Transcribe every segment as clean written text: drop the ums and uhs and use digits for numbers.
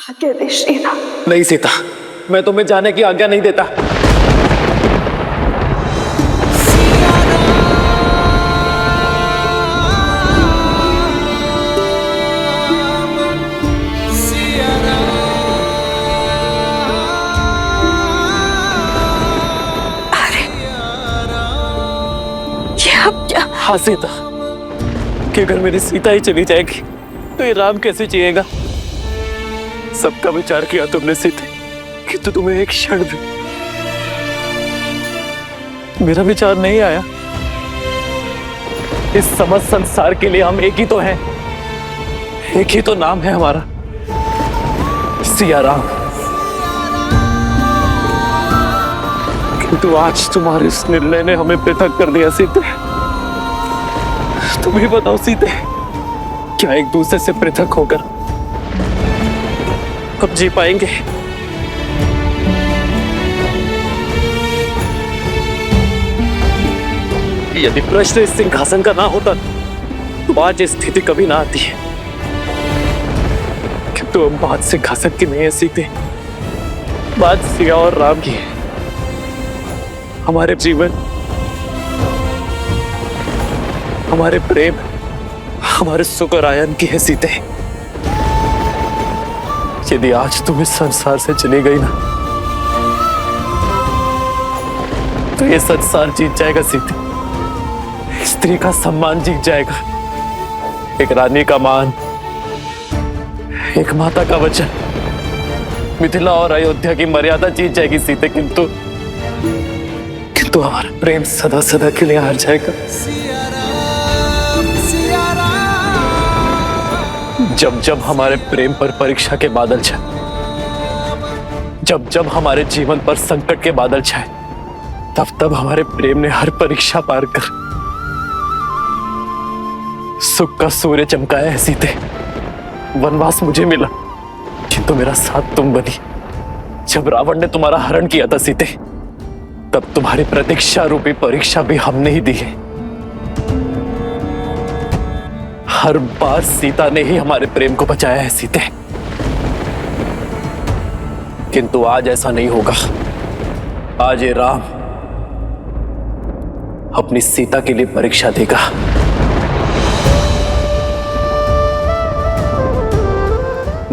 आज्ञा दे श्रीराम। नहीं सीता, मैं तुम्हें जाने की आज्ञा नहीं देता। हाँ सीता, कि अगर मेरी सीता ही चली जाएगी तो ये राम कैसे जिएगा? सबका विचार किया तुमने सीते, कि तो तुम्हें एक क्षण भी मेरा विचार नहीं आया। इस समस्त संसार के लिए हम एक ही तो हैं, एक ही तो नाम है हमारा, सिया राम। किंतु आज तुम्हारे इस निर्णय ने हमें पृथक कर दिया सीते। तुम ही बताओ सीते, क्या एक दूसरे से पृथक होकर अब जी पाएंगे? यदि प्रश्न इस सिंहासन का ना होता तो आज ये स्थिति कभी ना आती है। किंतु अब बात सिंहासन की नहीं है सीते, बात सिया और राम की है। हमारे जीवन, हमारे प्रेम, हमारे सुख और आयन की है सीते। यदि आज तुम इस संसार से चली गई ना तो ये संसार जीत जाएगा सीते। स्त्री का सम्मान जीत जाएगा, एक रानी का मान, एक माता का वचन, मिथिला और अयोध्या की मर्यादा जीत जाएगी सीते। किंतु हमारा प्रेम सदा सदा के लिए हार जाएगा। जब जब हमारे प्रेम पर परीक्षा के बादल छाए, जब जब हमारे जीवन पर संकट के बादल छाए, तब तब हमारे प्रेम ने हर परीक्षा पार कर सुख का सूर्य चमकाया है सीते। वनवास मुझे मिला, किंतु मेरा साथ तुम बनी। जब रावण ने तुम्हारा हरण किया था सीते, तब तुम्हारी प्रतीक्षा रूपी परीक्षा भी हमने ही दी है। हर बार सीता ने ही हमारे प्रेम को बचाया है सीते। किंतु आज ऐसा नहीं होगा। आज ये राम अपनी सीता के लिए परीक्षा देगा।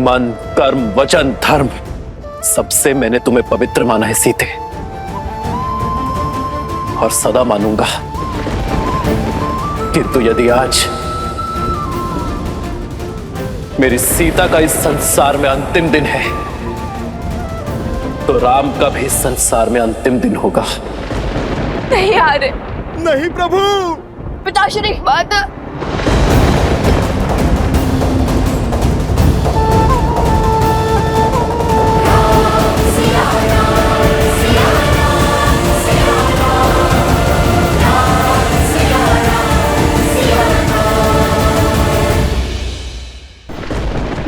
मन, कर्म, वचन, धर्म, सबसे मैंने तुम्हें पवित्र माना है सीते, और सदा मानूंगा। किंतु यदि आज मेरी सीता का इस संसार में अंतिम दिन है, तो राम का भी संसार में अंतिम दिन होगा। नहीं हारे। नहीं प्रभु। पिताश्री बात।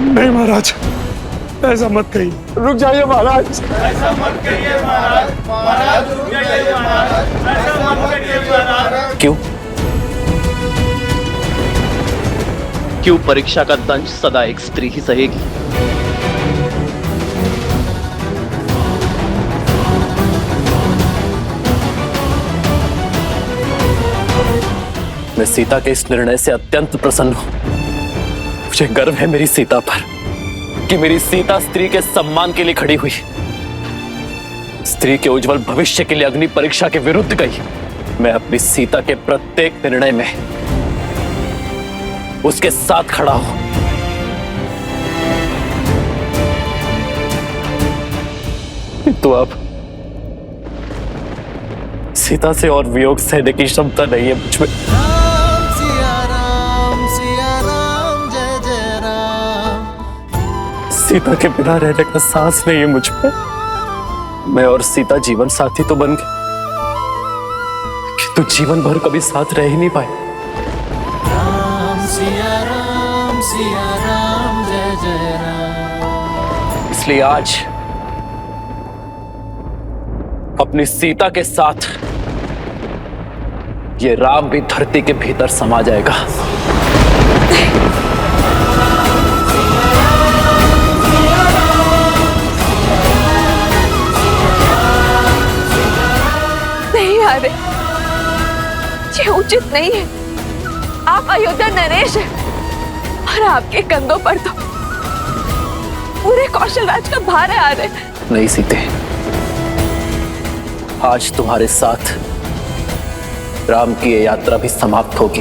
नहीं महाराज, ऐसा मत कहिए। रुक जाइए महाराज। ऐसा मत कहिए महाराज। महाराज रुक जाइए महाराज। ऐसा मत कहिए महाराज। क्यों परीक्षा का दंश सदा एक स्त्री ही सहेगी? मैं सीता के इस निर्णय से अत्यंत प्रसन्न हूं। मुझे गर्व है मेरी सीता पर, कि मेरी सीता स्त्री के सम्मान के लिए खड़ी हुई, स्त्री के उज्जवल भविष्य के लिए अग्नि परीक्षा के विरुद्ध गई। मैं अपनी सीता के प्रत्येक निर्णय में उसके साथ खड़ा हूं। तो अब सीता से और वियोग सहने की क्षमता नहीं है मुझ में। सीता के बिना रहने का सांस नहीं है मुझ पे। मैं और सीता जीवन साथी तो बन गए, किंतु जीवन भर कभी साथ रह ही नहीं पाए। राम सिया राम जय जय राम। इसलिए आज अपनी सीता के साथ ये राम भी धरती के भीतर समा जाएगा। उचित नहीं है। आप अयोध्या नरेश हैं और आपके कंधों पर तो पूरे कौशल राज का भार है। आ रहे नहीं सीते, आज तुम्हारे साथ राम की ये यात्रा भी समाप्त होगी।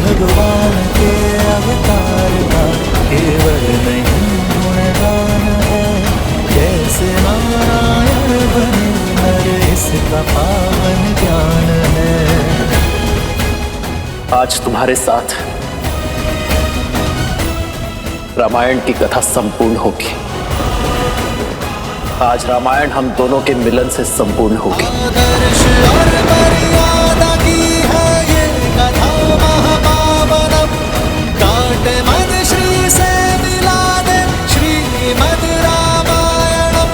भगवान के अवतार का केवल नहीं गुणगान है, जैसे नारायण बने नर इसका पावन ज्ञान है। आज तुम्हारे साथ रामायण की कथा संपूर्ण होगी। आज रामायण हम दोनों के मिलन से संपूर्ण होगी। आदर्श और मर्यादा की है ये कथा महापावनम, काटे मन श्री से मिला दे श्रीमद् रामायणम,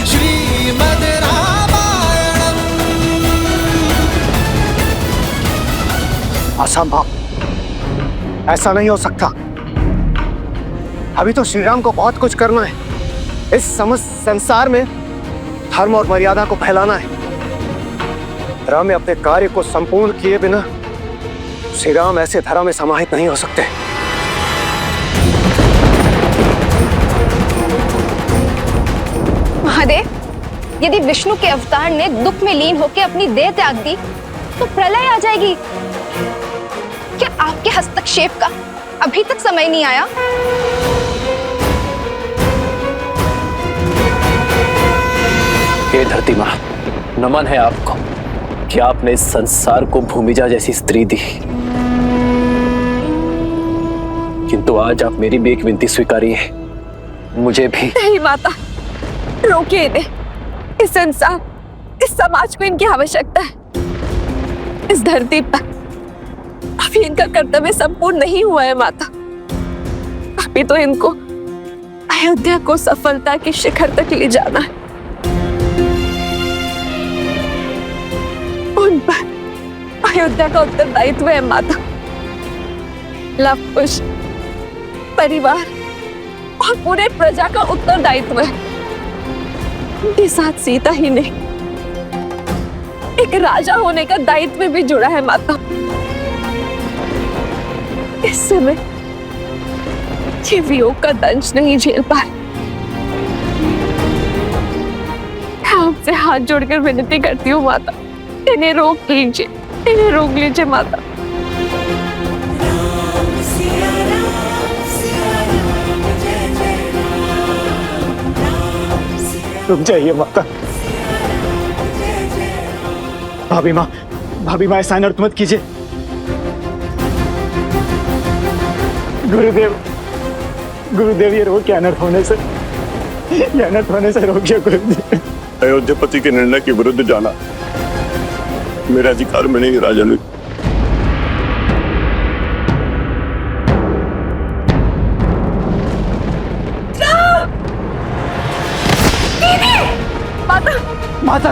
श्रीमद् रामायणम। असंभव, ऐसा नहीं हो सकता। अभी तो श्री राम को बहुत कुछ करना है। इस समस्त संसार में धर्म और मर्यादा को फैलाना है। राम अपने कार्य को संपूर्ण किए बिना श्री राम ऐसे धरा में समाहित नहीं हो सकते। महादेव, यदि विष्णु के अवतार ने दुख में लीन होकर अपनी देह त्याग दी तो प्रलय आ जाएगी। क्या आपके हस्तक्षेप का अभी तक समय नहीं आया? हे धरती मां, नमन है आपको कि आपने इस संसार को भूमिजा जैसी स्त्री दी, किंतु आज आप मेरी भी एक विनती स्वीकारिए। मुझे भी। नहीं माता, रोकिए इन्हें। इस संसार, इस समाज को इनकी आवश्यकता है। इस धरती पर अभी इनका कर्तव्य संपूर्ण नहीं हुआ है माता। अभी तो इनको अयोध्या को सफलता के शिखर तक ले जाना है। उन पर अयोध्या का उत्तरदायित्व है माता। लव कुश, परिवार और पूरे प्रजा का उत्तरदायित्व है। उनके साथ सीता ही नहीं, एक राजा होने का दायित्व भी जुड़ा है माता। इस समय ये वियोग का दंश नहीं झेल पाए। मैं आपसे हाथ जोड़कर विनती करती हूँ माता, इन्हें रोक लीजिए, इन्हें रोक लीजिए माता। रुक जाइए माता। भाभी माँ ऐसा अनर्थ मत कीजिए। गुरुदेव ये रोक, अनर्थ होने से रोकिए गुरुदेव। अयोध्यापति के निर्णय के विरुद्ध जाना मेरा अधिकार में नहीं राजन। माता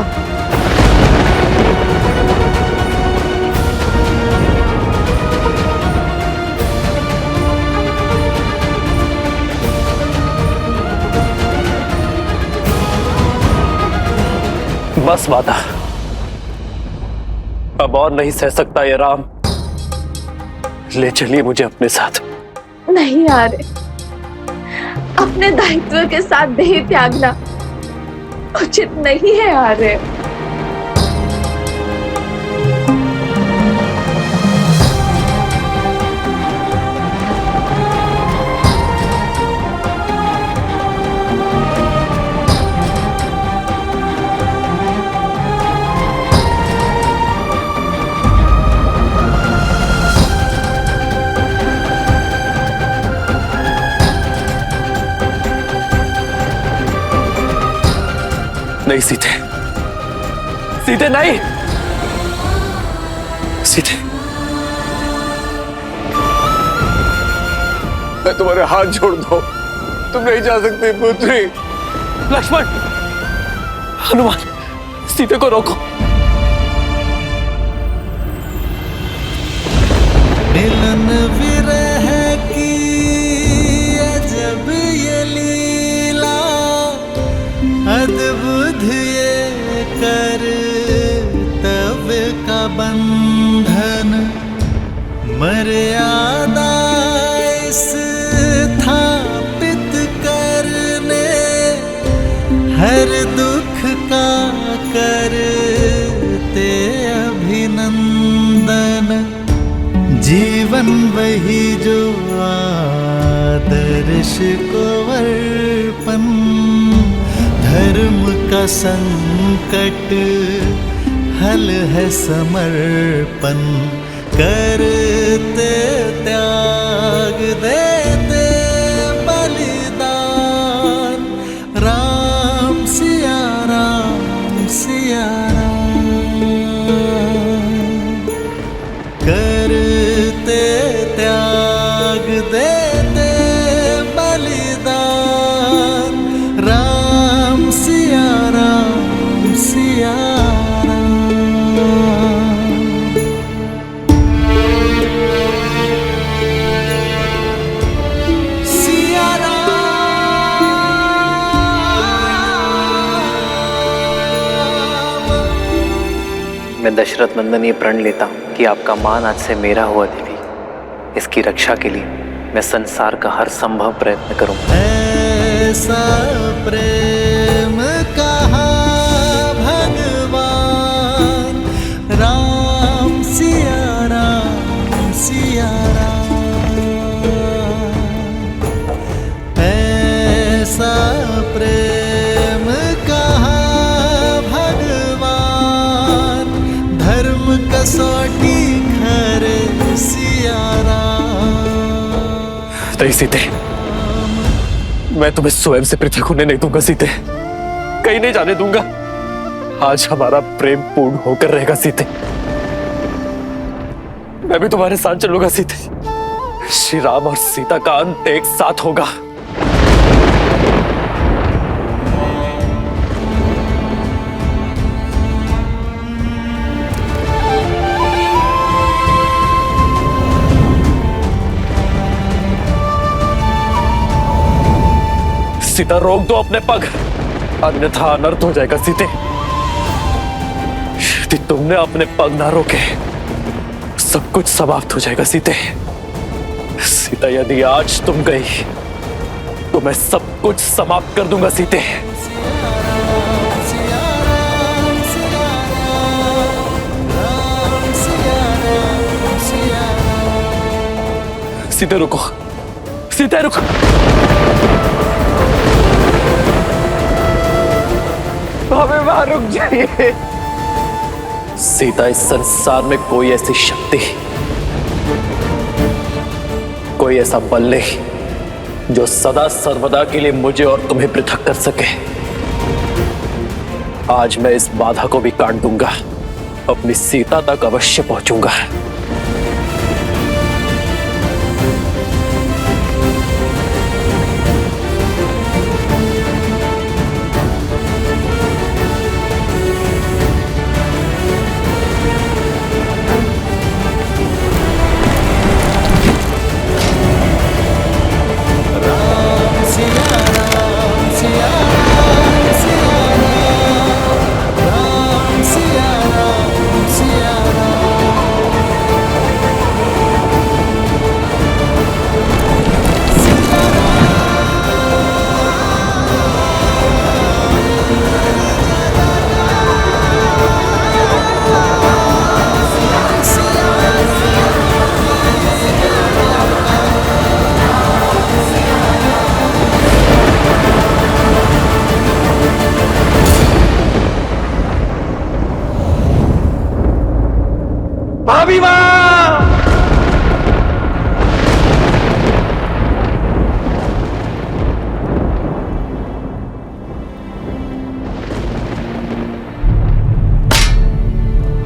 बस माता, अब और नहीं सह सकता ये राम। ले चलिए मुझे अपने साथ। नहीं आ रहे। अपने दायित्व के साथ देह त्यागना उचित नहीं है। आ रहे नहीं सीते, सीते नहीं, सीते। मैं तुम्हारे हाथ जोड़ दो, तुम नहीं जा सकती पुत्री। लक्ष्मण, हनुमान, सीते को रोको। मिलन विरह की अजब ये लीला, अद्भुत ये कर्तव्य का बंधन। मर्यादा स्थापित करने हर दुख का करते अभिनंदन। जीवन वही जो आदर्श को अर्पण। धर्म का संकट हल है समर्पण। करते त्याग देते बलिदान। राम सिया राम सिया राम। करते त्याग देते बलिदान। राम सिया राम सिया राम। सिया राम। मैं दशरथ नंदन ये प्रण लेता हूँ कि आपका मान आज से मेरा हुआ देवी। इसकी रक्षा के लिए मैं संसार का हर संभव प्रयत्न करूंगा। ऐसा प्रेम कहा भगवान। राम सिया राम सिया राम। ऐसा प्रेम कहा भगवान। धर्म कसौटी खरे सिया राम। नहीं सीते, मैं तुम्हें स्वयं से पृथक होने नहीं दूंगा सीते। कहीं नहीं जाने दूंगा। आज हमारा प्रेम पूर्ण होकर रहेगा सीते। मैं भी तुम्हारे साथ चलूंगा सीते। श्री राम और सीता का अंत एक साथ होगा। सीता रोक दो अपने पग, अन्यथा अनर्थ हो जाएगा सीते। यदि तुमने अपने पग ना रोके सब कुछ समाप्त हो जाएगा सीते। सीता यदि आज तुम गई तो मैं सब कुछ समाप्त कर दूंगा सीते। सीते रुको, सीते रुको। हमें वहां रुक जाइए। सीता, इस संसार में कोई ऐसी शक्ति, कोई ऐसा बल नहीं जो सदा सर्वदा के लिए मुझे और तुम्हें पृथक कर सके। आज मैं इस बाधा को भी काट दूंगा। अपनी सीता तक अवश्य पहुंचूंगा। भाभी माँ!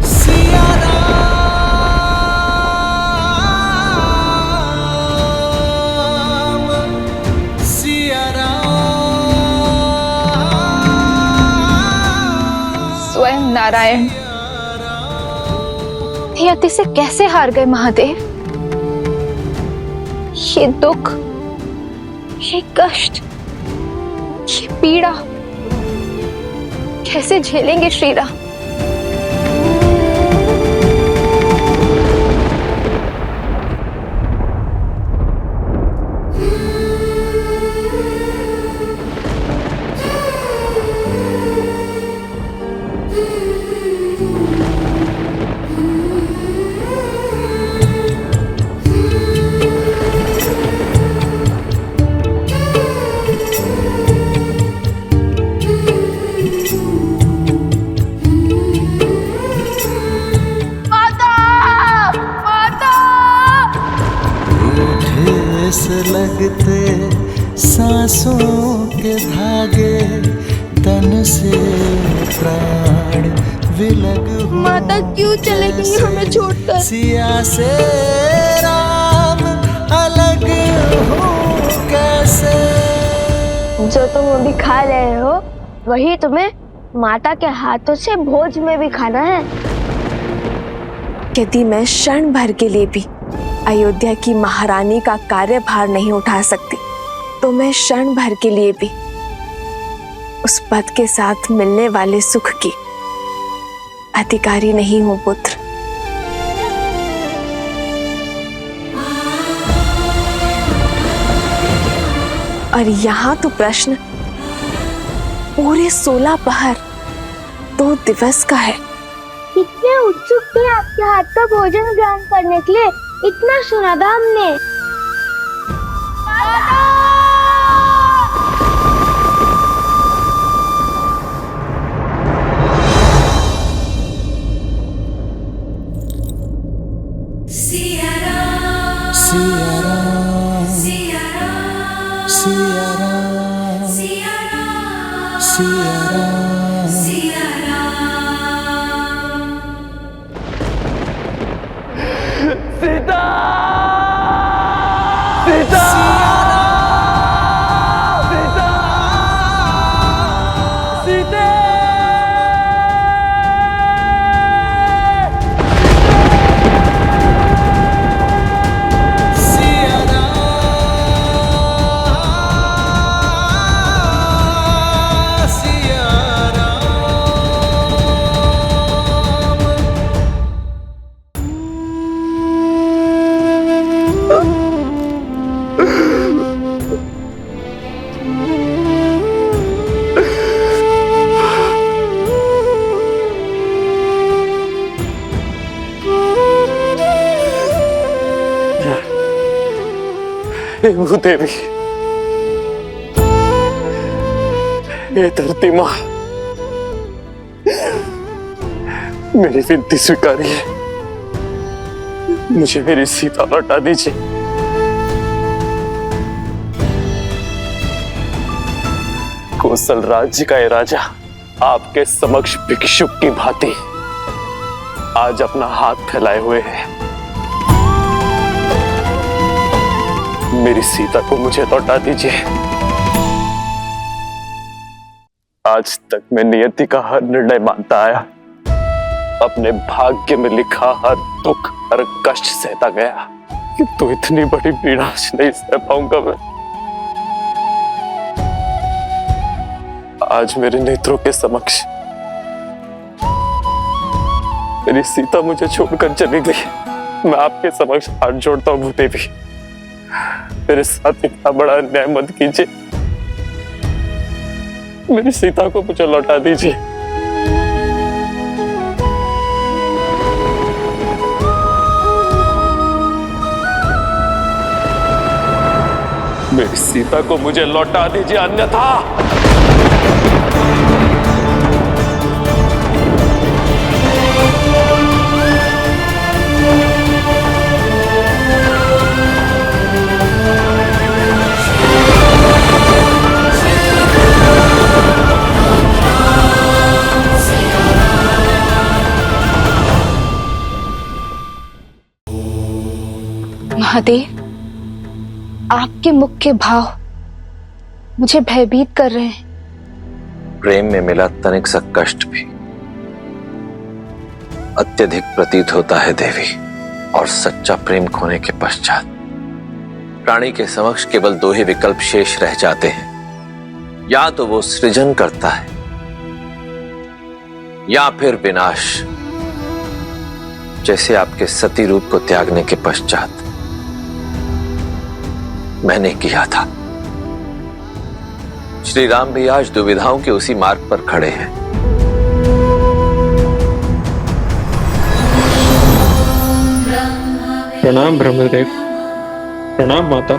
सिया राम सिया राम। स्वयं नारायण नियति से कैसे हार गए महादेव। ये दुख, ये कष्ट, ये पीड़ा कैसे झेलेंगे श्री राम। के धागे तन से प्राण विलग हो। माता क्यों चले गई हमें छोड़कर? सिया से राम अलग हो कैसे। जो तुम अभी खा रहे हो वही तुम्हें माता के हाथों से भोज में भी खाना है। यदि मैं क्षण भर के लिए भी अयोध्या की महारानी का कार्यभार नहीं उठा सकती तो मैं क्षण भर के लिए भी उस पद के साथ मिलने वाले सुख की अधिकारी नहीं हूं पुत्र। और यहाँ तो प्रश्न पूरे 16 पहर 2 दिवस का है। कितने उत्सुक थे आपके हाथ का भोजन ग्रहण करने के लिए, इतना सुना था हमने। सिया राम सिया राम सिया राम सिया राम सिया राम सिया राम। सीता सीता सीता सीते सिया राम सिया हे भूदेवी, हे धरती माँ, मेरी विनती स्वीकारिए, मुझे मेरी सीता लौटा दीजिए। कौशल राज्य का ये राजा आपके समक्ष भिक्षुक की भांति आज अपना हाथ फैलाए हुए है। मेरी सीता को मुझे लौटा दीजिए। आज तक मैं नियति का हर निर्णय मानता आया, अपने भाग्य में लिखा हर दुख हर कष्ट सहता गया, किंतु इतनी बड़ी पीड़ा नहीं सह पाऊंगा मैं। आज मेरे नेत्रों के समक्ष मेरी सीता मुझे छोड़कर चली गई। मैं आपके समक्ष हाथ जोड़ता हूँ भूदेवी, मेरे साथ इतना बड़ा अन्याय मत कीजिए। मेरी सीता को मुझे लौटा दीजिए। मेरी सीता को मुझे लौटा दीजिए, अन्यथा महादेव, आपके मुख के भाव मुझे भयभीत कर रहे हैं। प्रेम में मिला तनिक सा कष्ट भी अत्यधिक प्रतीत होता है देवी, और सच्चा प्रेम खोने के पश्चात प्राणी के समक्ष केवल 2 ही विकल्प शेष रह जाते हैं, या तो वो सृजन करता है या फिर विनाश, जैसे आपके सती रूप को त्यागने के पश्चात मैंने किया था। श्री राम भी आज दुविधाओं के उसी मार्ग पर खड़े हैं। प्रणाम ब्रह्मदेव, प्रणाम माता।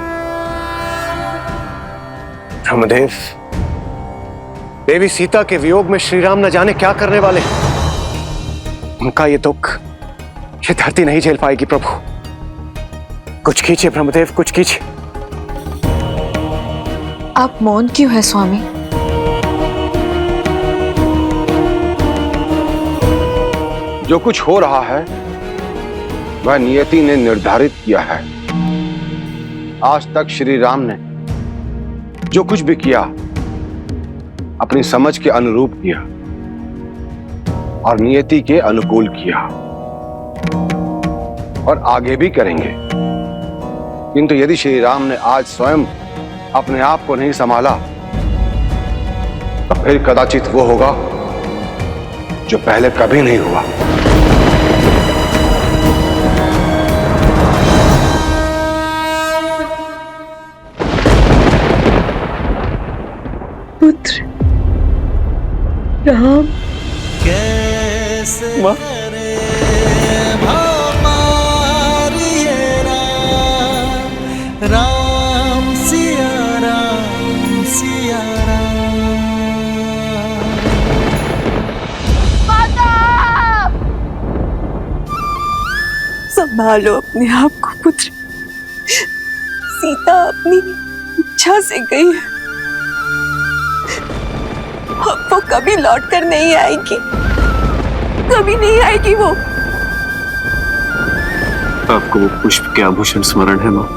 ब्रह्मदेव, देवी सीता के वियोग में श्री राम न जाने क्या करने वाले। उनका ये दुख ये धरती नहीं झेल पाएगी प्रभु। कुछ कीजिए ब्रह्मदेव, कुछ कीजिए। आप मौन क्यों है स्वामी? जो कुछ हो रहा है वह नियति ने निर्धारित किया है। आज तक श्री राम ने जो कुछ भी किया अपनी समझ के अनुरूप किया और नियति के अनुकूल किया और आगे भी करेंगे। किंतु यदि श्री राम ने आज स्वयं अपने आप को नहीं संभाला तो फिर कदाचित वो होगा जो पहले कभी नहीं हुआ। पुत्र राम कैसे माँ। करे हमारी ये राम, राम सिया राम सिया राम। संभालो अपने आप को पुत्र। सीता अपनी इच्छा से गई है, अब वो कभी लौट कर नहीं आएगी, कभी नहीं आएगी वो। आपको वो पुष्प के आभूषण स्मरण है माँ,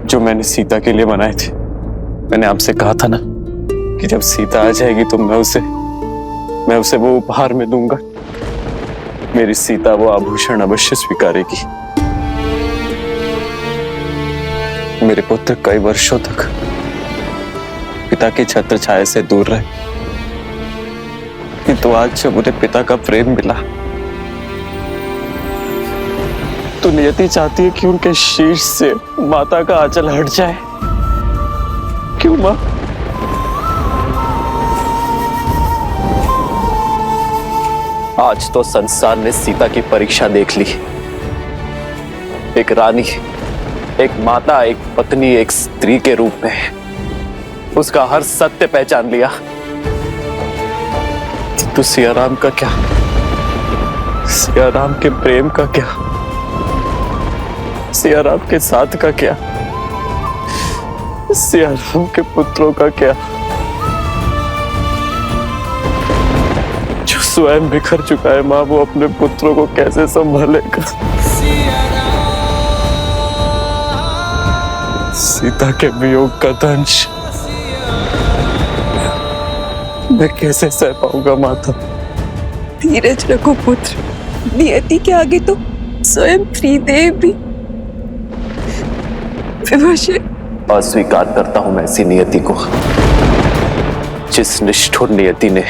जो मैंने सीता के लिए बनाए थे? मैंने आपसे कहा था ना कि जब सीता आ जाएगी तो मैं उसे वो उपहार में दूंगा। मेरी सीता वो आभूषण अवश्य स्वीकारेगी। मेरे पुत्र कई वर्षों तक पिता की छत्र छाया से दूर रहे, किंतु आज जब उन्हें पिता का प्रेम मिला तो नियति चाहती है कि उनके शीर्ष से माता का आंचल हट जाए। क्यों मां? आज तो संसार ने सीता की परीक्षा देख ली। एक रानी, एक माता, एक पत्नी, एक स्त्री के रूप में उसका हर सत्य पहचान लिया। तो सिया राम का क्या? सिया राम के प्रेम का क्या? सिया राम के साथ का क्या? सिया राम के पुत्रों का क्या, जो स्वयं बिखर चुका है मां, वो अपने पुत्रों को कैसे संभालेगा? सीता के वियोग का दंश मैं कैसे सह पाऊंगा माता? धीरज रखो पुत्र, नियति के आगे तो स्वयं त्रिदेव भी विवश है। अस्वीकार करता हूं मैं ऐसी नियति को, जिस निष्ठुर नियति ने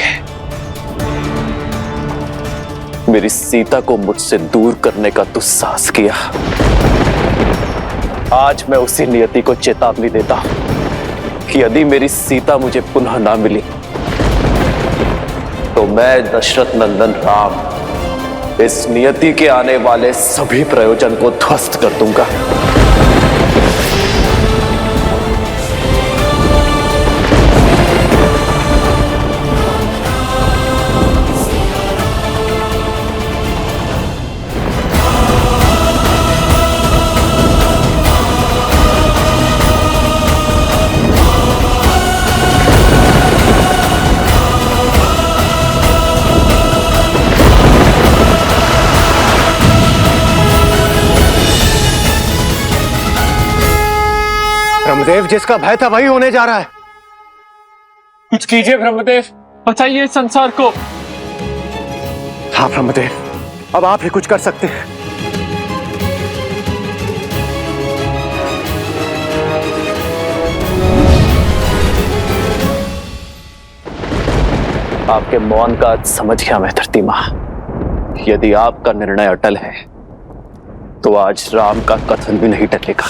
मेरी सीता को मुझसे दूर करने का दुस्साहस किया। आज मैं उसी नियति को चेतावनी देता हूं कि यदि मेरी सीता मुझे पुनः ना मिली तो मैं दशरथ नंदन राम इस नियति के आने वाले सभी प्रयोजन को ध्वस्त कर दूंगा। ब्रह्मदेव, जिसका भय था वही होने जा रहा है। कुछ कीजिए ब्रह्मदेव, बचाइए इस संसार को। हाँ ब्रह्मदेव, अब आप ही कुछ कर सकते हैं। आपके मौन का अर्थ समझ गया मैं धरती मां। यदि आपका निर्णय अटल है तो आज राम का कथन भी नहीं टलेगा।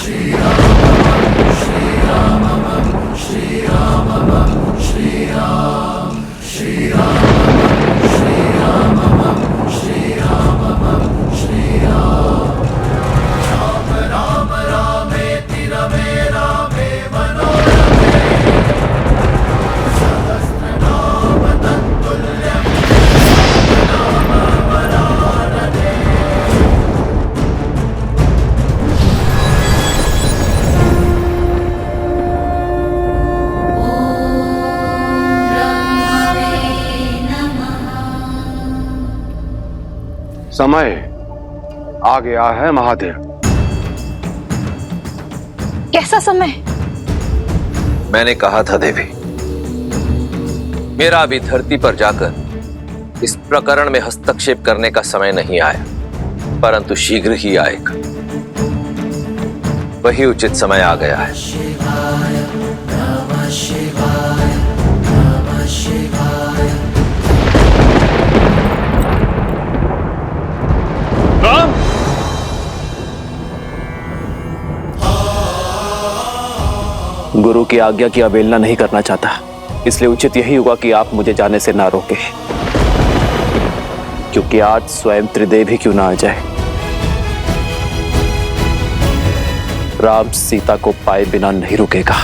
समय आ गया है महादेव। कैसा समय? मैंने कहा था देवी, मेरा अभी धरती पर जाकर इस प्रकरण में हस्तक्षेप करने का समय नहीं आया, परंतु शीघ्र ही आएगा। वही उचित समय आ गया है। राम! गुरु की आज्ञा की अवहेलना नहीं करना चाहता, इसलिए उचित यही होगा कि आप मुझे जाने से ना रोकें, क्योंकि आज स्वयं त्रिदेव ही क्यों ना आ जाए। राम सीता को पाए बिना नहीं रुकेगा।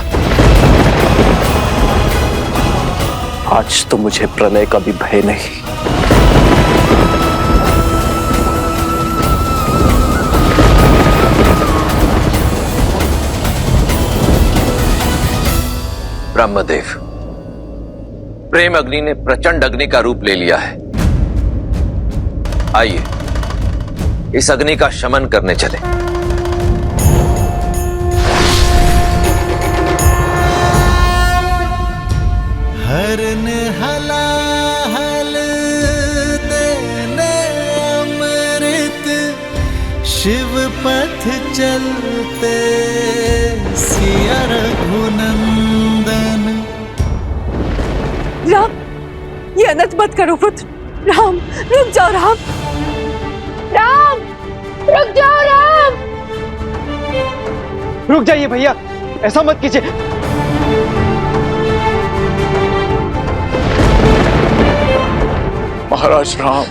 आज तो मुझे प्रलय का भी भय नहीं। ब्रह्मदेव, प्रेम अग्नि ने प्रचंड अग्नि का रूप ले लिया है। आइए इस अग्नि का शमन करने चले। हरन हलाहल देने अमृत, शिव पथ चलते सिया रघुनंदन। राम, ये अनर्थ मत करो पुत्र। राम, रुक जाओ राम। राम, रुक जाओ राम। रुक जाइए भैया, ऐसा मत कीजिए। महाराज राम,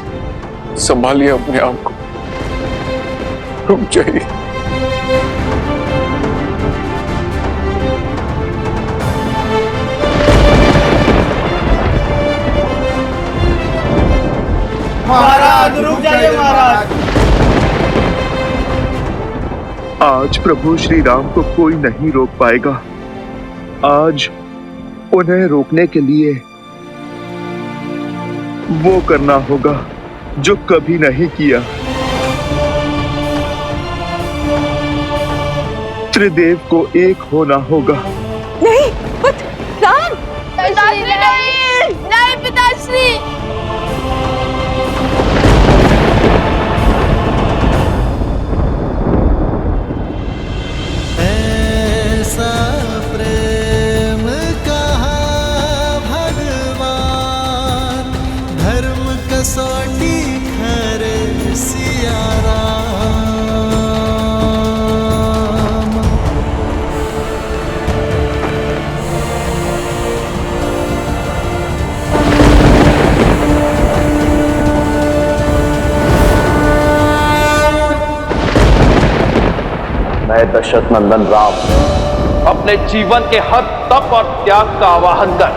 संभालिए अपने आप को, रुक जाइए। महाराज रुक जाइए महाराज। आज प्रभु श्री राम को कोई नहीं रोक पाएगा। आज उन्हें रोकने के लिए वो करना होगा जो कभी नहीं किया। त्रिदेव को एक होना होगा। नहीं पुत्र, राम। पिताश्री नहीं, नहीं पिताश्री। ऐसा प्रेम कहा भगवान, धर्म कसौटी करे सिया राम। मैं दशरथ नंदन राम अपने जीवन के हर तप और त्याग का आवाहन कर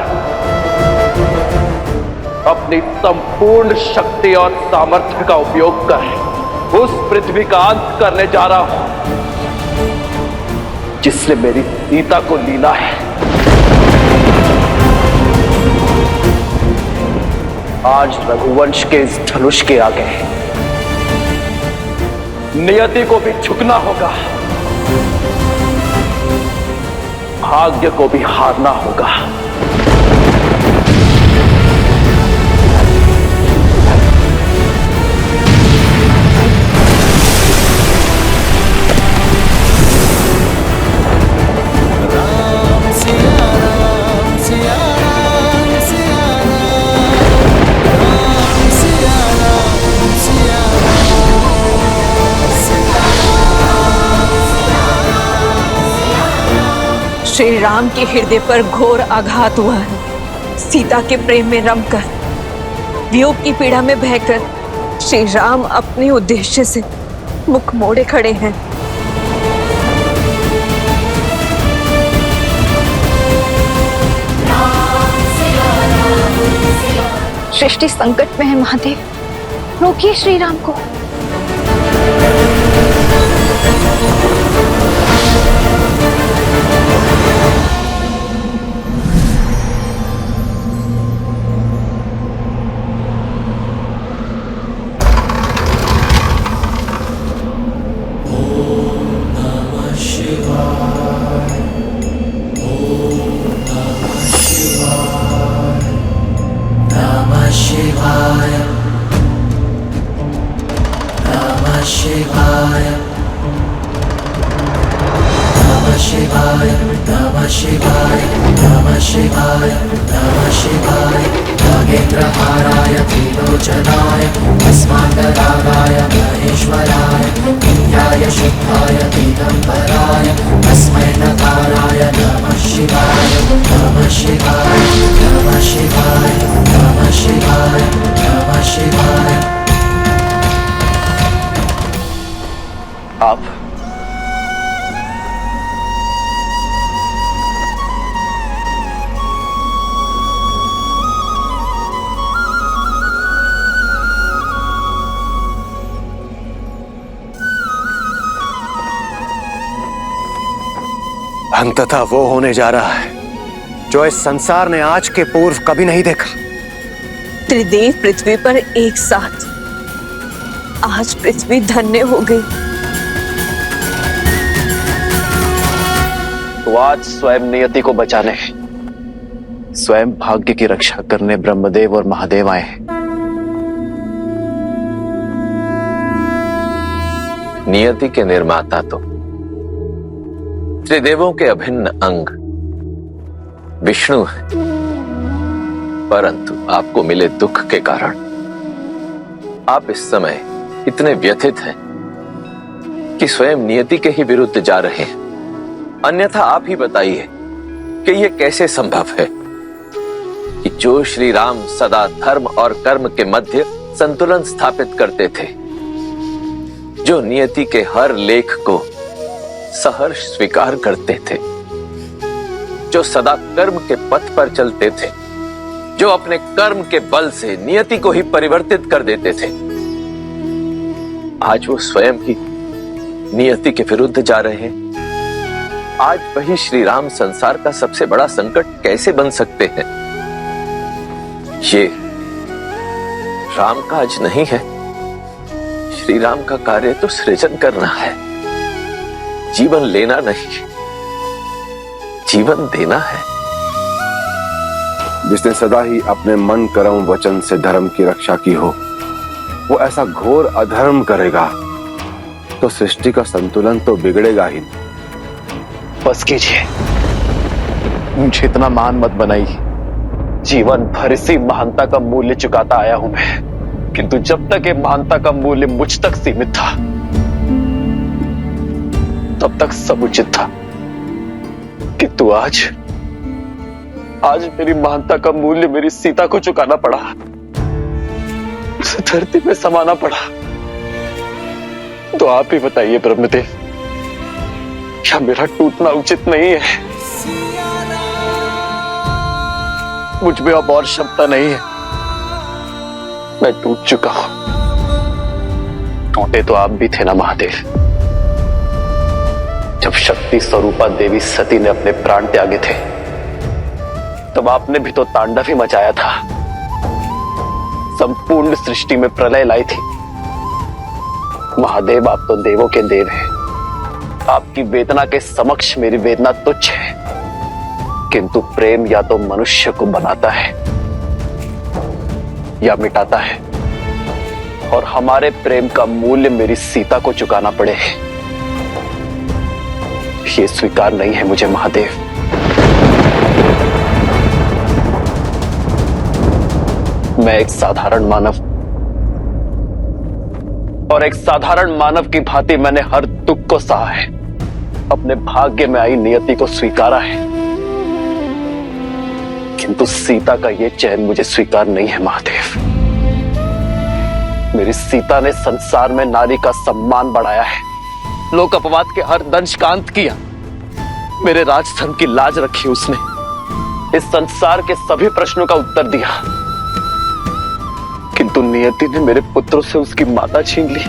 अपनी संपूर्ण शक्ति और सामर्थ्य का उपयोग कर उस पृथ्वी का अंत करने जा रहा हूं जिससे मेरी सीता को लीला है। आज रघुवंश के इस धनुष के आगे नियति को भी झुकना होगा, भाग्य को भी हारना होगा। राम सिया राम, सिया राम, सिया राम, राम सिया राम, सिया श्री राम के हृदय पर घोर आघात हुआ है। सीता के प्रेम में रमकर, वियोग की पीड़ा में बहकर श्री राम अपने उद्देश्य से मुख मोड़े खड़े हैं। सृष्टि संकट में है महादेव, रोकिए श्री राम को। शिवाय नमः शिवाय नमः शिवाय नागेन्द्रहाराय त्रिलोचनाय भस्मान्तरागाय महेश्वराय विद्याय शुद्धाय दिगम्बराय तस्मै नकाराय नमः शिवाय नमः शिवाय नमः शिवाय नमः शिवाय नमः शिवाय। आप अंततः वो होने जा रहा है जो इस संसार ने आज के पूर्व कभी नहीं देखा। त्रिदेव पृथ्वी पर एक साथ, आज पृथ्वी धन्य हो गई। तो आज स्वयं नियति को बचाने, स्वयं भाग्य की रक्षा करने ब्रह्मदेव और महादेव आए हैं। नियति के निर्माता तो त्रिदेवों के अभिन्न अंग विष्णु है, परंतु आपको मिले दुख के कारण आप इस समय इतने व्यथित हैं कि स्वयं नियति के ही विरुद्ध जा रहे हैं। अन्यथा आप ही बताइए कि यह कैसे संभव है कि जो श्री राम सदा धर्म और कर्म के मध्य संतुलन स्थापित करते थे, जो नियति के हर लेख को सहर्ष स्वीकार करते थे, जो सदा कर्म के पथ पर चलते थे, जो अपने कर्म के बल से नियति को ही परिवर्तित कर देते थे, आज वो स्वयं ही नियति के विरुद्ध जा रहे हैं। आज वही श्री राम संसार का सबसे बड़ा संकट कैसे बन सकते हैं? ये राम काज नहीं है। श्री राम का कार्य तो सृजन करना है, जीवन लेना नहीं, जीवन देना है। जिसने सदा ही अपने मन कर्म वचन से धर्म की रक्षा की हो, वो ऐसा घोर अधर्म करेगा तो सृष्टि का संतुलन तो बिगड़ेगा ही। बस कीजिए, मुझे इतना महान मत बनाइए। जीवन भर इसी महानता का मूल्य चुकाता आया हूं मैं, किंतु जब तक ये महानता का मूल्य मुझ तक सीमित था, तब तक सब उचित था। किंतु आज मेरी महानता का मूल्य मेरी सीता को चुकाना पड़ा, उसे धरती में समाना पड़ा। तो आप ही बताइए ब्रह्मदेव, क्या मेरा टूटना उचित नहीं है? मुझ में अब और क्षमता नहीं है, मैं टूट चुका हूं। टूटे तो आप भी थे ना महादेव, जब शक्ति स्वरूपा देवी सती ने अपने प्राण त्यागे थे, तब आपने भी तो तांडव ही मचाया था, संपूर्ण सृष्टि में प्रलय लाई थी। महादेव, आप तो देवों के देव हैं, आपकी वेदना के समक्ष मेरी वेदना तुच्छ है। किंतु प्रेम या तो मनुष्य को बनाता है या मिटाता है, और हमारे प्रेम का मूल्य मेरी सीता को चुकाना पड़े, ये स्वीकार नहीं है मुझे महादेव। मैं एक साधारण मानव, और एक साधारण मानव की भांति मैंने हर दुख को सहा है, अपने भाग्य में आई नियति को स्वीकारा है। किंतु सीता का यह चयन मुझे स्वीकार नहीं है महादेव। मेरी सीता ने संसार में नारी का सम्मान बढ़ाया है, लोक अपवाद के हर दंश का अंत किया, मेरे राजधर्म की लाज रखी उसने, इस संसार के सभी प्रश्नों का उत्तर दिया। किंतु नियति ने मेरे पुत्रों से उसकी माता छीन ली,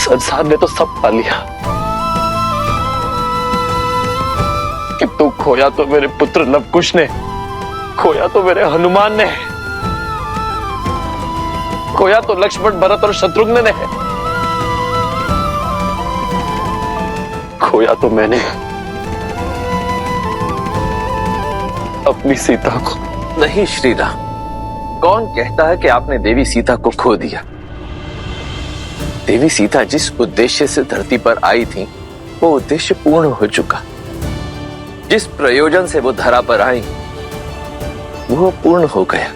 संसार ने तो सब पा लिया, किंतु खोया तो मेरे पुत्र लवकुश ने, खोया तो मेरे हनुमान ने, खोया तो लक्ष्मण भरत और शत्रुघ्न ने, खोया तो मैंने अपनी सीता को। नहीं श्री राम, कौन कहता है कि आपने देवी सीता को खो दिया? देवी सीता जिस उद्देश्य से धरती पर आई थी, वो उद्देश्य पूर्ण हो चुका। जिस प्रयोजन से वो धरा पर आई वो पूर्ण हो गया,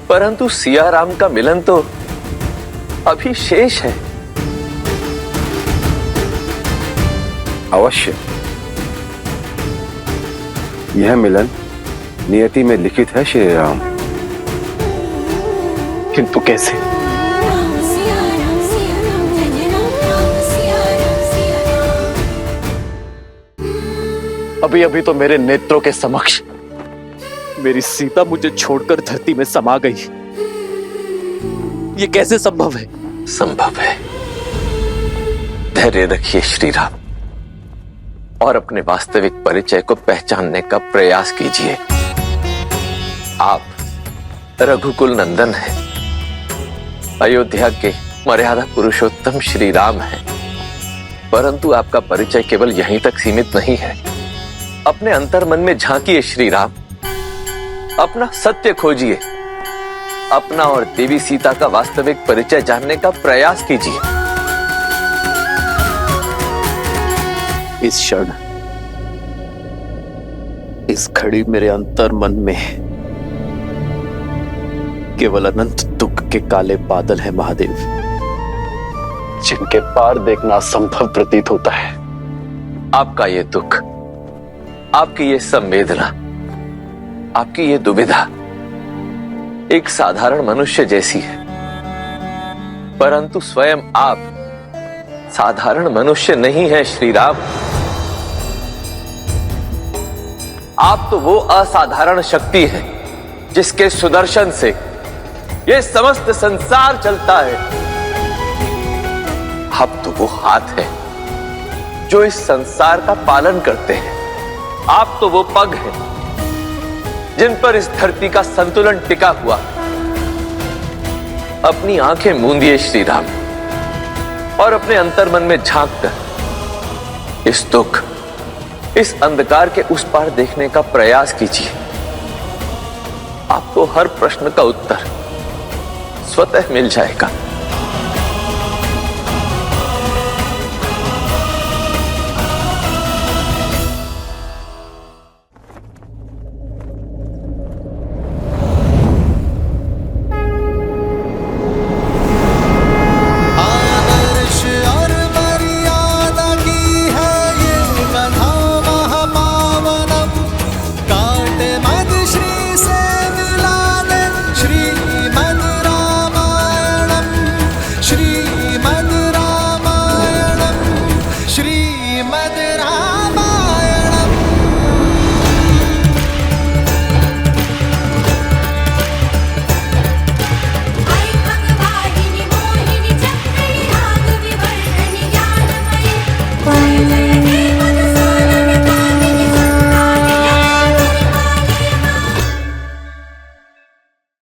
परंतु सिया राम का मिलन तो अभी शेष है। अवश्य यह मिलन नियति में लिखित है श्री राम, किंतु कैसे? अभी अभी तो मेरे नेत्रों के समक्ष मेरी सीता मुझे छोड़कर धरती में समा गई। ये कैसे संभव है? संभव है। धैर्य रखिए श्री राम और अपने वास्तविक परिचय को पहचानने का प्रयास कीजिए। आप रघुकुल नंदन हैं, अयोध्या के मर्यादा पुरुषोत्तम श्री राम हैं, परंतु आपका परिचय केवल यहीं तक सीमित नहीं है। अपने अंतर्मन में झांकिए श्री राम, अपना सत्य खोजिए, अपना और देवी सीता का वास्तविक परिचय जानने का प्रयास कीजिए। इस क्षण, इस घड़ी मेरे अंतर्मन में केवल अनंत दुख के काले बादल हैं महादेव, जिनके पार देखना असंभव प्रतीत होता है। आपका ये दुख, आपकी ये संवेदना, आपकी ये दुविधा एक साधारण मनुष्य जैसी है, परंतु स्वयं आप साधारण मनुष्य नहीं है श्री राम। आप तो वो असाधारण शक्ति है जिसके सुदर्शन से ये समस्त संसार चलता है। आप तो वो हाथ है जो इस संसार का पालन करते हैं। आप तो वो पग हैं जिन पर इस धरती का संतुलन टिका हुआ। अपनी आंखें मूंदिए श्री राम और अपने अंतर्मन में झांक कर इस दुख, इस अंधकार के उस पार देखने का प्रयास कीजिए। आपको हर प्रश्न का उत्तर स्वतः मिल जाएगा। Bye.